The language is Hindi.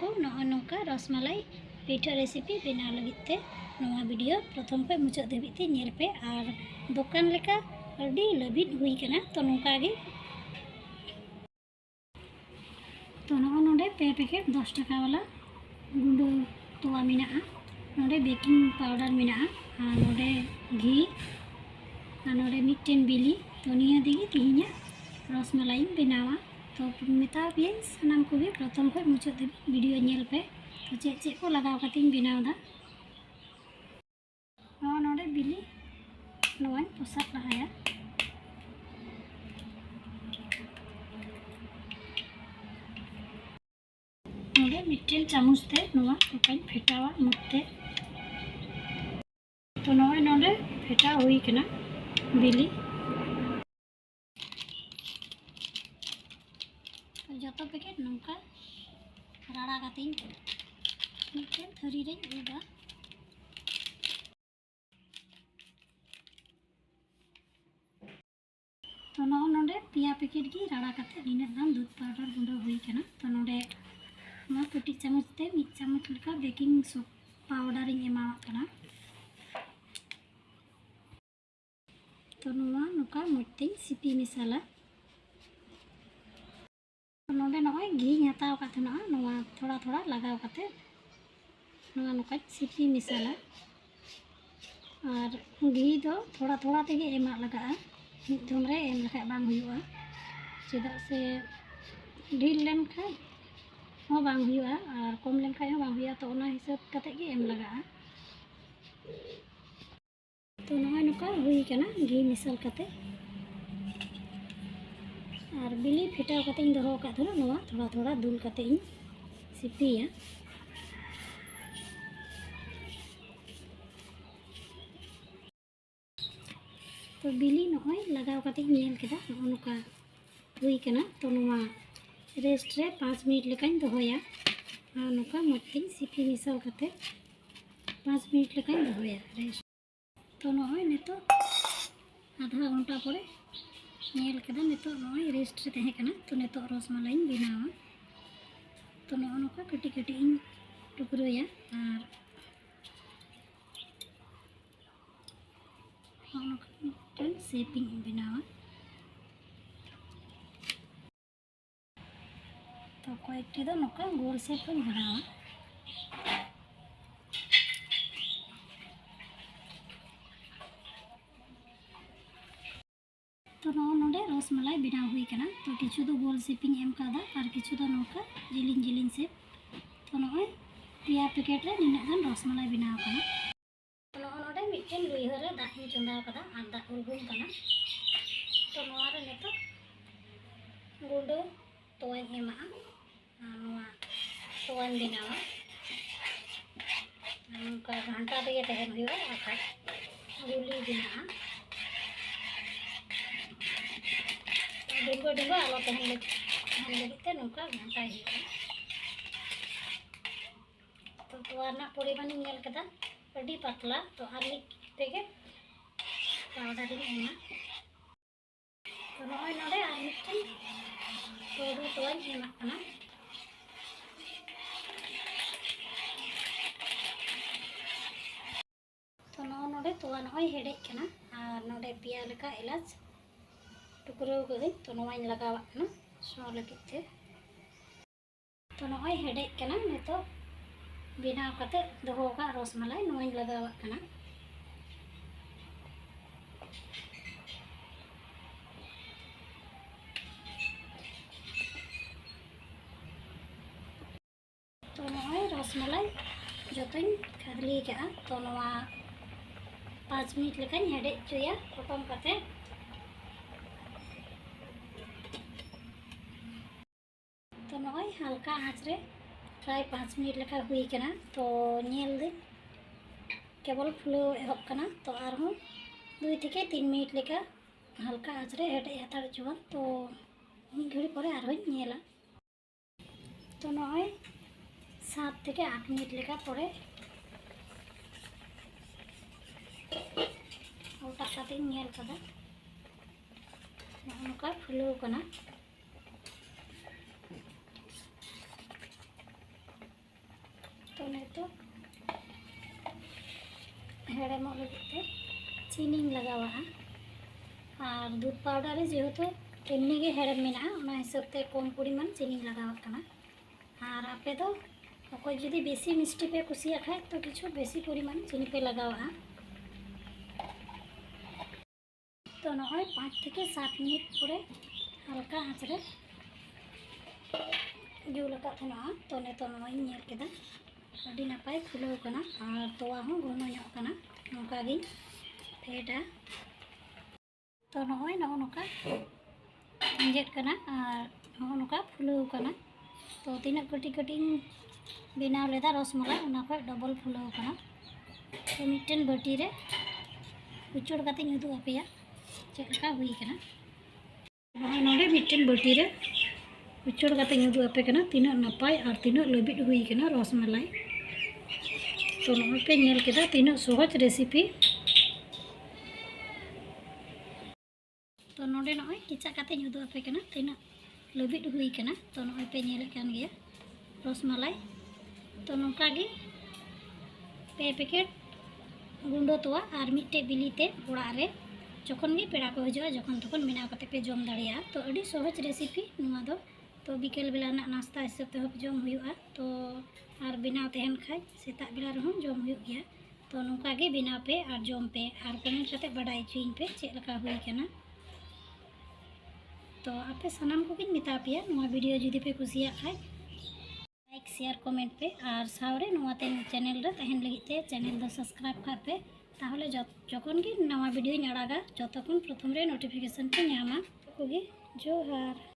को नौका रसमलाई पिठा रेसिपी बनाव लगिते वीडियो प्रथम पे मुचाद धाबीते नेल पे और दुकान लेका अड़ी लबिद हुई कना तो नौका गे तो नोडे पे पैकेट 10 टाका वाला गुंडो तोवा मेना नोडे बेकिंग पाउडर मेना नोडे घी नोडे मिट्टेन बिली तो निया दिगी तिहिना रसमलाई बनावा तो मेता पे सानाम को प्रथम को मुचाद धाबी वीडियो नेल पे तो चे को लगाव कते बनावदा नोडे बिली नोय पोसाक लहाया नोडे मिट्टेन चामच ते नोवा नोकाई फेटावा मुते तो नोय नोडे फेटा हुई कना बिली तो जतो पैकेट नोका राड़ा कते मिट्टेन थरी रे उदा तो नोडे पिया पैकेट की राड़ा कते निना दाम दूध पाउडर गुंडो हुई कना तो नोडे मा कटी चामच ते मिट चामच लेका बेकिंग पाउडर इन एमावा कना तो नोका मोटे सिपी मिसाला तो नोडे नय घी हताव काते नोवा थोड़ा थोड़ा लगाव काते नोवा नोका सिपी मिसाला और घी दो थोड़ा थोड़ा तेगे एमा लगा मिद धम रे एम लखा बांग हुयुआ चेदा से ढील लेन खाय हो बांग हुयुआ और कम लेन खाय हो बांग हुयुआ तो ओना हिसाब काते गे एम लगा तो नय नोका हुई कना घी मिसल काते और बिली फेटाव काते इन दोहो का धरो नोवा थोड़ा थोड़ा दुल काते इन सिपिया तो बिली नय लगाव काते नेल केदा नोका हुई कना तो नोवा रेस्ट रे 5 मिनट लेकान दोहोया और नोका मोटे सिपी मिसल काते 5 मिनट लेकान दोहोया रेस्ट तो नय नितो आधा घंटा परे नेल केदा नितो नय रेस्ट रे तहे कना तो नितो रसमलाई बनावा तो नोका कटी कटी इन टुकरोया और नोका शेपिंग बनावा तो कयेकटी दो नोका गोल शेप बनावा तो नोडे रसमलाई बनाव हुई कना तो किछु दो गोल शेपिंग एम कादा और किछु दो नोका जिलिंग जिलिंग शेप तो नय पिया पैकेट रे निना गान रसमलाई बनाव कना तो नोडे मिट्टेन लुइहा रे दाग इन चंदाव कदा और दाग उरगुम कना तो नोवा रे नितो गुंडो तोवाइन एमा नोवा तोवाइन बनावा नोका घंटा तेगे तहन हुइबा आखा गुली बना डिंगो डिंगो आलो तहन लगिते नोका घंटा हुआ तो तोवा ना परिमाण नेल कदा अड़ी पतला तो आर तेगे पाउडर इन एमा तो नय नोडे आर मिट्टेन पाउडर तोवाइन एमा कना तो नोडे तोवा नय हेडेज कना और नोडे पिया लेका इलाच टुकरो गई तो नवाइन लगावा कना सो लगिते तो नय हेडेज कना नितो बनाव काते दोहो का रसमलाई नवाइन लगावा कना तो नय रसमलाई जतोइन खादली का तो नवा 5 मिनट लेकान हेडेज चोया पटम काते तो नय हल्का आँच रे प्राय 5 मिनट लेका हुई कना तो नेल दे केवल फुलो एहब कना तो आरहूँ 2 থেকে 3 मिनट लेका हल्का आँच रे हेडेज हताड़ चुआ तो मिद घड़ी परे आरहूँ नेला तो नय 7 থেকে 8 मिनट लेका परे ओटा काते नेल कदा नोका फुलो कना तो हेड़ेमों लगे चीनी लगावा और दूध पाउडर जेहेतु एमनी गे हेड़ेम मेना ओना हिसाब ते कम परिमाण चीनी लगावा कना। और आपे तो अकोय जुदी बेसी मिष्टि पे कुसिया खाए तो किछु बेसी परिमाण चीनी पे लगावा। तो नय 5 থেকে 7 मिनट पर हल्का आँच रे जुल आकाना। तो नितो नय नेल केदा अभी नपाय फुलाव कना और तोवा हूँ घन ᱧᱚᱜ कना नोका गी फेटा। तो नय नोका अंजेट कना और नोका फुलाव कना। तो तीना कटी कटी बनाव लेदा रसमलाई ओना खय डबल फुलाव कना। तो मिटन बाटी रे उचड़ काते उदू आपेया चेका हुई कना। नोडे मिटन बाटी रे उचड़ काते उदू आपे कना तीना नपाय और तीना लबिद हुई कना रसमलाई। तो नोय पे नेल केदा तीना सहज रेसिपी। तो नोडे नोय किचा काते उदू आपे कना तीना लबिद हुई कना। तो नोय पे नेल कान गया रसमलाई। तो नौका गे पे पैकेट गुंडो तोवा और मिट्टे बिलीते ओड़ा रे जखन गे पेड़ा को हजो जखन तखन बनाव काते पे जम दाड़िया। तो अड़ी सहज रेसिपी नुआ दो। तो बिकेल बेला नास्ता हिसाब ते जम हुआ। तो और बनाव तहन खाय सेता बेला रहन जम हुआ गया। तो नौका गे बनाव पे और जम पे और कमेंट काते बाडाय चुइन पे चेक लका हुई कना। तो आपे सनाम को गिन मेता पेया नुआ वीडियो जुदी पे कुसिया खाय लाइक शेयर कमेंट पे और सावरे नुआते चैनल रे तहन लगिते चैनल दो सब्सक्राइब कर पे ताहले जखन गे नवा वीडियो अड़ागा जतखन प्रथम रे नोटिफिकेशन पे नामा। तो जोहार।